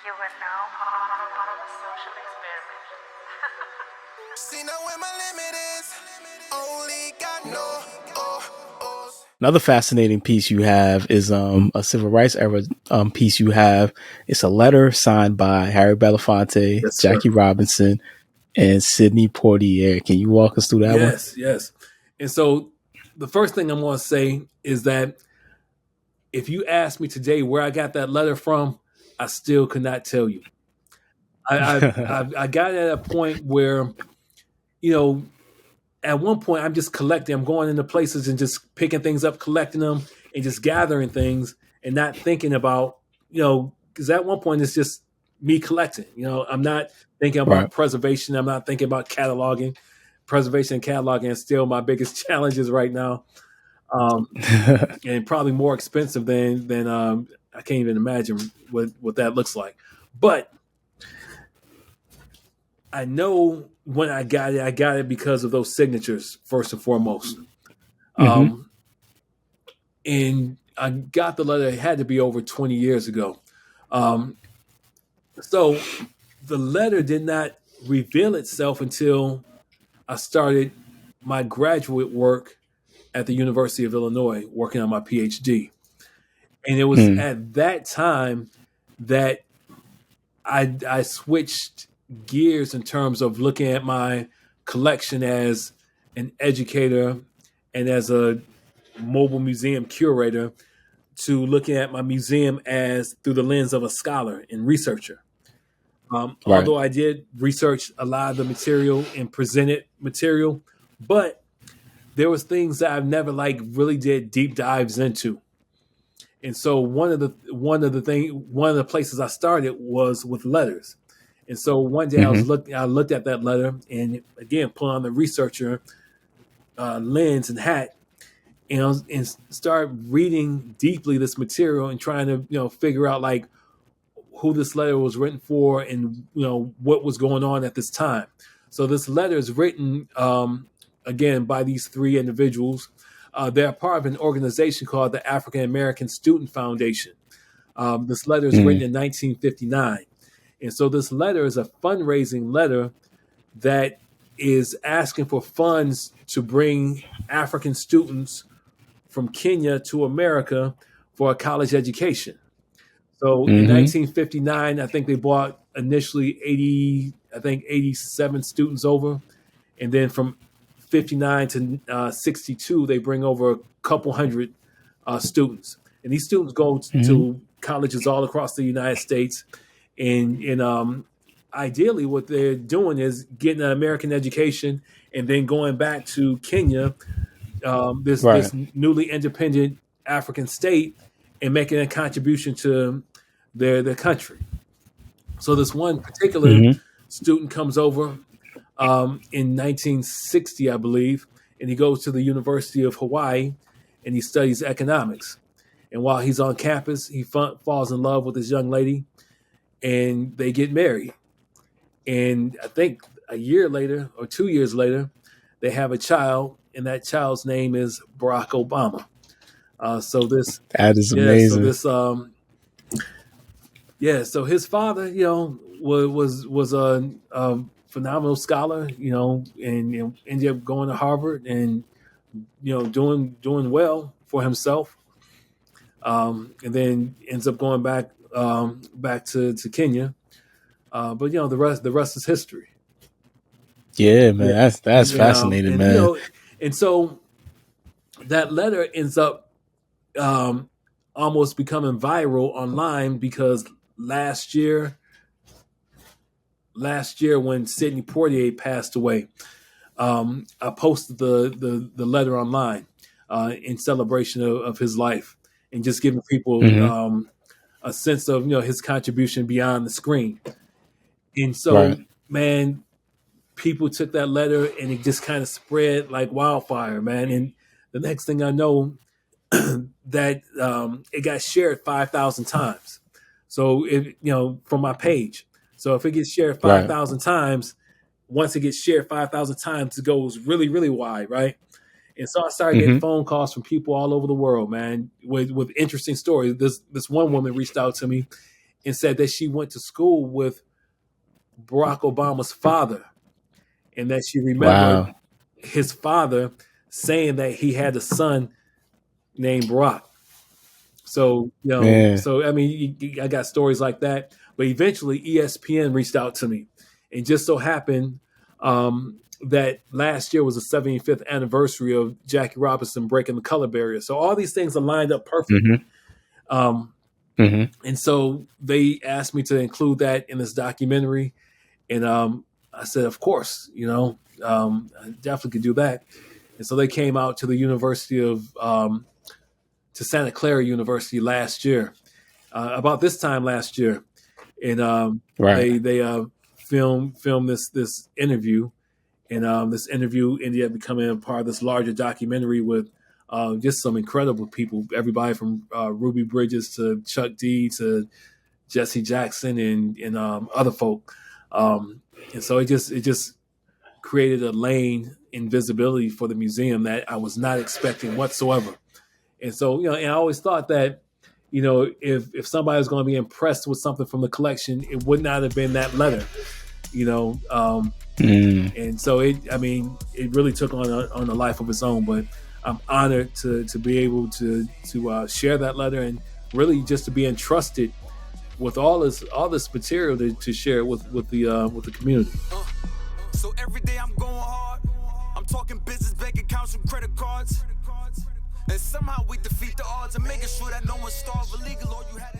You are now part of a social experiment. See now where my limit is. Only got no. Another fascinating piece you have is a civil rights era piece you have. It's a letter signed by Harry Belafonte, Yes, sir. Jackie Robinson, and Sidney Poitier. Can you walk us through that one? Yes. And so the first thing I'm going to say is that if you ask me today where I got that letter from, I still could not tell you. I got at a point where, at one point I'm just collecting. I'm going into places and just picking things up, collecting them, and just gathering things, and not thinking about, because at one point it's just me collecting. I'm not thinking about preservation. I'm not thinking about cataloging. Preservation and cataloging is still my biggest challenges right now, and probably more expensive than I can't even imagine what that looks like. But I know when I got it because of those signatures first and foremost. And I got the letter. It had to be over 20 years ago. So the letter did not reveal itself until I started my graduate work at the University of Illinois, working on my PhD. And it was at that time that I switched gears in terms of looking at my collection as an educator and as a mobile museum curator to looking at my museum as through the lens of a scholar and researcher. Although I did research a lot of the material and presented material, but there was things that I've never really did deep dives into. And so one of the places I started was with letters. And so one day I looked at that letter and again put on the researcher lens and hat and start reading deeply this material and trying to figure out who this letter was written for and what was going on at this time. So this letter is written again by these three individuals. They're part of an organization called the African American Student Foundation. This letter is written in 1959. And so this letter is a fundraising letter that is asking for funds to bring African students from Kenya to America for a college education. So in 1959, I think they brought initially 87 students over. And then from 59 to 62, they bring over a couple hundred students. And these students go to colleges all across the United States. And ideally, what they're doing is getting an American education and then going back to Kenya, this newly independent African state, and making a contribution to their country. So this one particular student comes over in 1960, I believe, and he goes to the University of Hawaii and he studies economics. And while he's on campus, he falls in love with this young lady and they get married. And I think a year later or 2 years later, they have a child, and that child's name is Barack Obama. That is amazing. So his father, was a phenomenal scholar, and ended up going to Harvard and doing well for himself, and then ends up going back to Kenya. But the rest is history. Yeah, man, that's fascinating, and, man. And so that letter ends up almost becoming viral online because last year when Sidney Poitier passed away, I posted the letter online in celebration of his life and just giving people a sense of his contribution beyond the screen. And so, man, people took that letter and it just kind of spread like wildfire, man. And the next thing I know, that it got shared 5,000 times. So from my page. So if it gets shared 5,000 times, once it gets shared 5,000 times, it goes really, really wide, right? And so I started getting phone calls from people all over the world, man, with interesting stories. This one woman reached out to me and said that she went to school with Barack Obama's father, and that she remembered Wow. his father saying that he had a son named Barack. So, Man. so I mean, I got stories like that. But eventually, ESPN reached out to me, and just so happened that last year was the 75th anniversary of Jackie Robinson breaking the color barrier. So all these things are lined up perfectly. Mm-hmm. Mm-hmm. And so they asked me to include that in this documentary, and I said, of course, I definitely could do that. And so they came out to the University of to Santa Clara University last year, about this time last year, and Right. they filmed this interview, and this interview ended up becoming a part of this larger documentary with just some incredible people, everybody from Ruby Bridges to Chuck D to Jesse Jackson and other folk, and so it just created a lane in visibility for the museum that I was not expecting whatsoever. And so, and I always thought that, if somebody was going to be impressed with something from the collection, it would not have been that letter, and so it really took on a life of its own. But I'm honored to be able to share that letter, and really just to be entrusted with all this material to share with the community. So every day I'm going hard. I'm talking business, bank accounts, and credit cards. And somehow we defeat the odds and making sure that no one starves illegal. All you had to